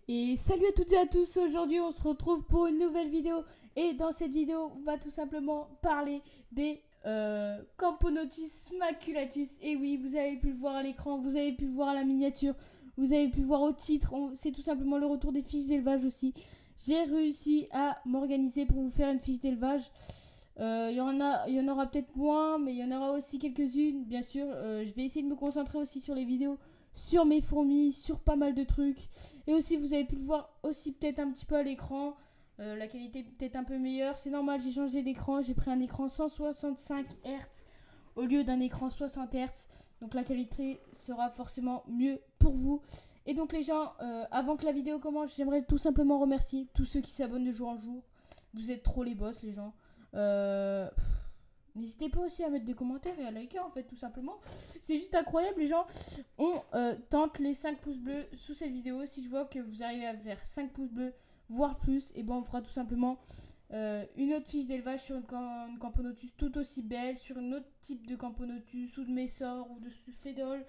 Et salut à toutes et à tous, aujourd'hui on se retrouve pour une nouvelle vidéo. Et dans cette vidéo, on va tout simplement parler des Camponotus maculatus. Et oui, vous avez pu le voir à l'écran, vous avez pu le voir à la miniature, vous avez pu le voir au titre. C'est tout simplement le retour des fiches d'élevage aussi. J'ai réussi à m'organiser pour vous faire une fiche d'élevage. Il y en aura peut-être moins, mais il y en aura aussi quelques-unes, bien sûr. Je vais essayer de me concentrer aussi sur les vidéos, sur mes fourmis, sur pas mal de trucs. Et aussi, vous avez pu le voir aussi peut-être un petit peu à l'écran. La qualité est peut-être un peu meilleure. C'est normal, j'ai changé d'écran. J'ai pris un écran 165 Hz au lieu d'un écran 60 Hz. Donc la qualité sera forcément mieux pour vous. Et donc les gens, avant que la vidéo commence, j'aimerais tout simplement remercier tous ceux qui s'abonnent de jour en jour. Vous êtes trop les boss, les gens. Euh, N'hésitez pas aussi à mettre des commentaires et à liker en fait tout simplement. C'est juste incroyable les gens. On tente les 5 pouces bleus sous cette vidéo. Si je vois que vous arrivez à faire 5 pouces bleus, voire plus, et ben on fera tout simplement une autre fiche d'élevage sur une Camponotus tout aussi belle, sur un autre type de Camponotus ou de Messor ou de Fédol,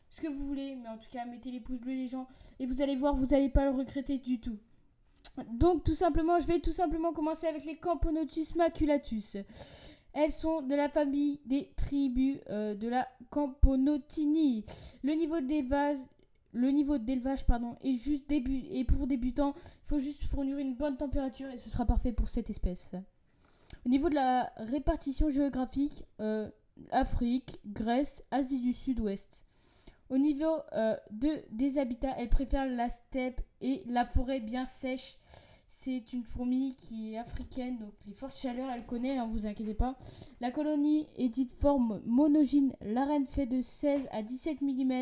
ce que vous voulez. Mais en tout cas mettez les pouces bleus les gens et vous allez voir, vous n'allez pas le regretter du tout. Donc tout simplement, je vais tout simplement commencer avec les Camponotus maculatus. Elles sont de la famille des tribus de la Camponotini. Le niveau d'élevage est juste et pour débutants, il faut juste fournir une bonne température et ce sera parfait pour cette espèce. Au niveau de la répartition géographique, Afrique, Grèce, Asie du Sud-Ouest. Au niveau des habitats, elle préfère la steppe et la forêt bien sèche. C'est une fourmi qui est africaine, donc les fortes chaleurs, elle connaît, hein, vous inquiétez pas. La colonie est dite forme monogyne. La reine fait de 16 à 17 mm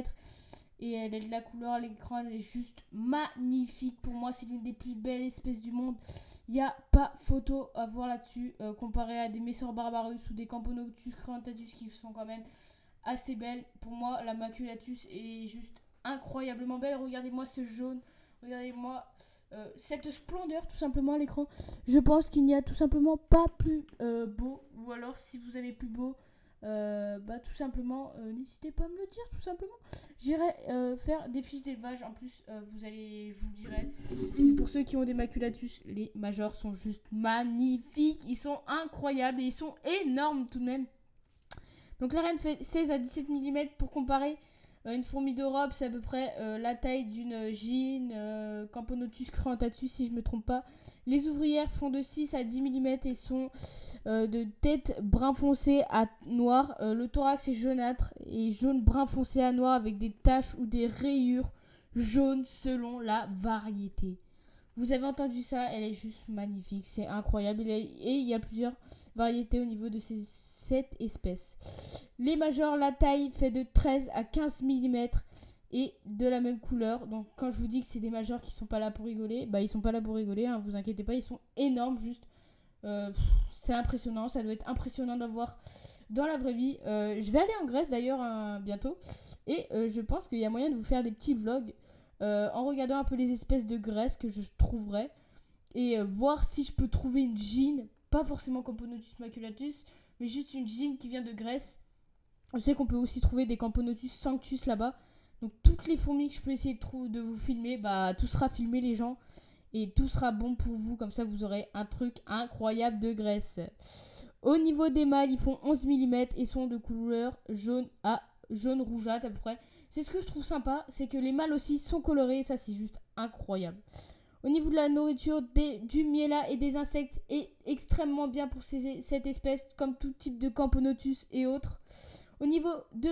et elle est de la couleur à l'écran, elle est juste magnifique. Pour moi, c'est l'une des plus belles espèces du monde. Il n'y a pas photo à voir là-dessus, comparé à des Messor barbarus ou des Camponotus cruentatus qui sont quand même assez belles. Pour moi, la maculatus est juste incroyablement belle. Regardez-moi ce jaune, regardez-moi cette splendeur tout simplement à l'écran. Je pense qu'il n'y a tout simplement pas plus beau, ou alors si vous avez plus beau, tout simplement n'hésitez pas à me le dire tout simplement. J'irai faire des fiches d'élevage. En plus je vous dirai, pour ceux qui ont des maculatus, les majors sont juste magnifiques, ils sont incroyables et ils sont énormes tout de même. Donc la reine fait 16 à 17 mm. Pour comparer, une fourmi d'Europe, c'est à peu près la taille d'une gyne, Camponotus cruentatus si je ne me trompe pas. Les ouvrières font de 6 à 10 mm et sont de tête brun foncé à noir. Le thorax est jaunâtre et jaune brun foncé à noir avec des taches ou des rayures jaunes selon la variété. Vous avez entendu ça, elle est juste magnifique, c'est incroyable. Et il y a plusieurs variétés au niveau de cette espèce. Les majors, la taille fait de 13 à 15 mm et de la même couleur. Donc quand je vous dis que c'est des majors qui sont pas là pour rigoler, bah ils sont pas là pour rigoler, hein, vous inquiétez pas, ils sont énormes juste. C'est impressionnant, ça doit être impressionnant d'avoir dans la vraie vie. Je vais aller en Grèce d'ailleurs bientôt et je pense qu'il y a moyen de vous faire des petits vlogs en regardant un peu les espèces de Grèce que je trouverai et voir si je peux trouver une gyne, pas forcément Camponotus maculatus, mais juste une gyne qui vient de Grèce. Je sais qu'on peut aussi trouver des Camponotus sanctus là-bas. Donc toutes les fourmis que je peux essayer de vous filmer, bah tout sera filmé les gens. Et tout sera bon pour vous, comme ça vous aurez un truc incroyable de Grèce. Au niveau des mâles, ils font 11 mm et sont de couleur jaune à jaune rougeâtre à peu près. C'est ce que je trouve sympa, c'est que les mâles aussi sont colorés, et ça c'est juste incroyable. Au niveau de la nourriture, du miela et des insectes est extrêmement bien pour cette espèce, comme tout type de Camponotus et autres. Au niveau de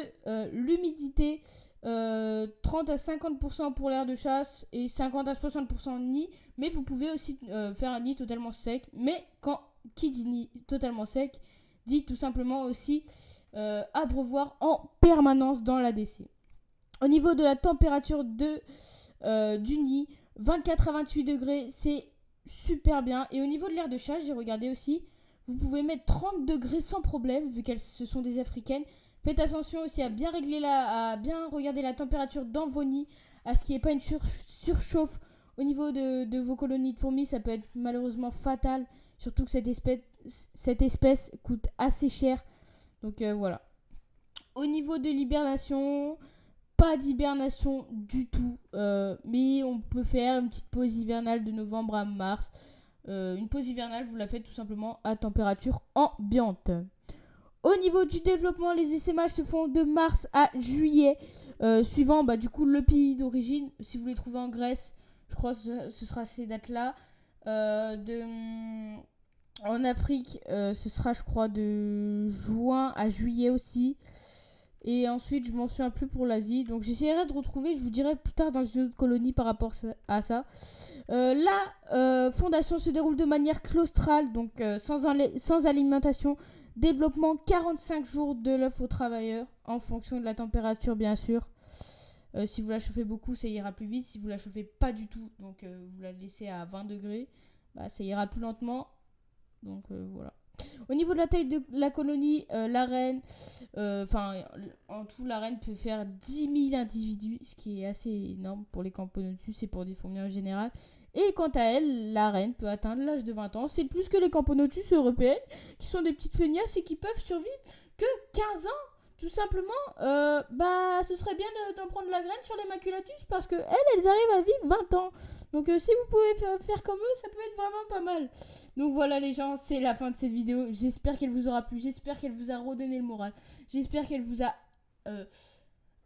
l'humidité, 30 à 50% pour l'air de chasse et 50 à 60% nid. Mais vous pouvez aussi faire un nid totalement sec. Mais qui dit nid totalement sec, dit tout simplement aussi abreuvoir en permanence dans l'ADC. Au niveau de la température du nid, 24 à 28 degrés, c'est super bien. Et au niveau de l'air de chasse, j'ai regardé aussi, vous pouvez mettre 30 degrés sans problème, vu qu'elles ce sont des africaines. Faites attention aussi à bien regarder la température dans vos nids, à ce qu'il n'y ait pas une surchauffe au niveau de vos colonies de fourmis. Ça peut être malheureusement fatal, surtout que cette espèce coûte assez cher. Donc voilà. Au niveau de l'hibernation, pas d'hibernation du tout, mais on peut faire une petite pause hivernale de novembre à mars. Une pause hivernale, vous la faites tout simplement à température ambiante. Au niveau du développement, les essaimages se font de mars à juillet, suivant du coup le pays d'origine. Si vous les trouvez en Grèce, je crois que ce sera ces dates-là. En Afrique, ce sera je crois de juin à juillet aussi. Et ensuite, je m'en souviens plus pour l'Asie. Donc, j'essaierai de retrouver. Je vous dirai plus tard dans une autre colonie par rapport à ça. La fondation se déroule de manière claustrale, donc sans alimentation. Développement 45 jours de l'œuf aux travailleurs, en fonction de la température, bien sûr. Si vous la chauffez beaucoup, ça ira plus vite. Si vous la chauffez pas du tout, donc vous la laissez à 20 degrés, ça ira plus lentement. Donc, voilà. Au niveau de la taille de la colonie, la reine, en tout, la reine peut faire 10 000 individus, ce qui est assez énorme pour les Camponotus et pour des fourmis en général. Et quant à elle, la reine peut atteindre l'âge de 20 ans. C'est plus que les Camponotus européennes, qui sont des petites feignasses et qui peuvent survivre que 15 ans. Tout simplement, ce serait bien d'en prendre la graine sur les Maculatus parce que elles arrivent à vivre 20 ans. Donc si vous pouvez faire comme eux, ça peut être vraiment pas mal. Donc voilà les gens, c'est la fin de cette vidéo. J'espère qu'elle vous aura plu, j'espère qu'elle vous a redonné le moral. J'espère qu'elle vous a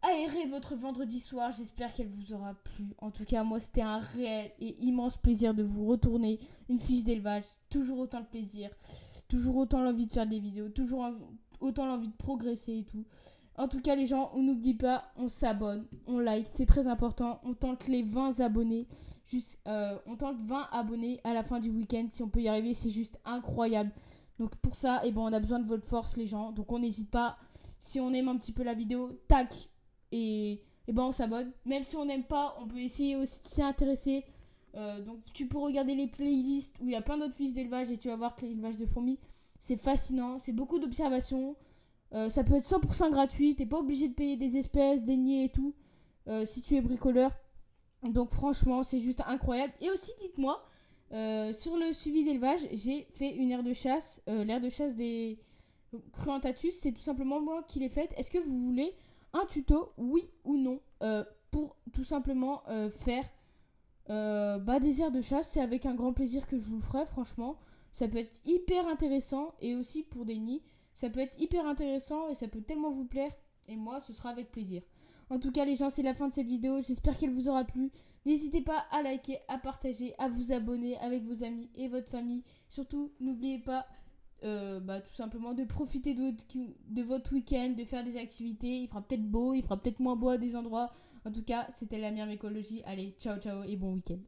aéré votre vendredi soir, j'espère qu'elle vous aura plu. En tout cas, moi c'était un réel et immense plaisir de vous retourner une fiche d'élevage. Toujours autant de plaisir, toujours autant l'envie de faire des vidéos, toujours autant l'envie de progresser et tout. En tout cas les gens, on n'oublie pas, on s'abonne, on like, c'est très important. On tente les 20 abonnés. On tente 20 abonnés à la fin du week-end. Si on peut y arriver, c'est juste incroyable. Donc pour ça, on a besoin de votre force les gens. Donc on n'hésite pas. Si on aime un petit peu la vidéo, tac. Et on s'abonne. Même si on n'aime pas, on peut essayer aussi de s'y intéresser. Donc tu peux regarder les playlists où il y a plein d'autres fiches d'élevage et tu vas voir que l'élevage de fourmis, c'est fascinant. C'est beaucoup d'observations. Ça peut être 100% gratuit. T'es pas obligé de payer des espèces, des nids et tout. Si tu es bricoleur. Donc franchement, c'est juste incroyable. Et aussi, dites-moi, sur le suivi d'élevage, j'ai fait une aire de chasse. L'aire de chasse des Cruentatus, c'est tout simplement moi qui l'ai faite. Est-ce que vous voulez un tuto, oui ou non, pour tout simplement faire des aires de chasse? C'est avec un grand plaisir que je vous le ferai, franchement. Ça peut être hyper intéressant. Et aussi pour des nids, ça peut être hyper intéressant et ça peut tellement vous plaire. Et moi, ce sera avec plaisir. En tout cas les gens, c'est la fin de cette vidéo. J'espère qu'elle vous aura plu. N'hésitez pas à liker, à partager, à vous abonner avec vos amis et votre famille. Surtout, n'oubliez pas tout simplement de profiter de votre week-end, de faire des activités. Il fera peut-être beau, il fera peut-être moins beau à des endroits. En tout cas, c'était la mienne écologie. Allez, ciao ciao et bon week-end.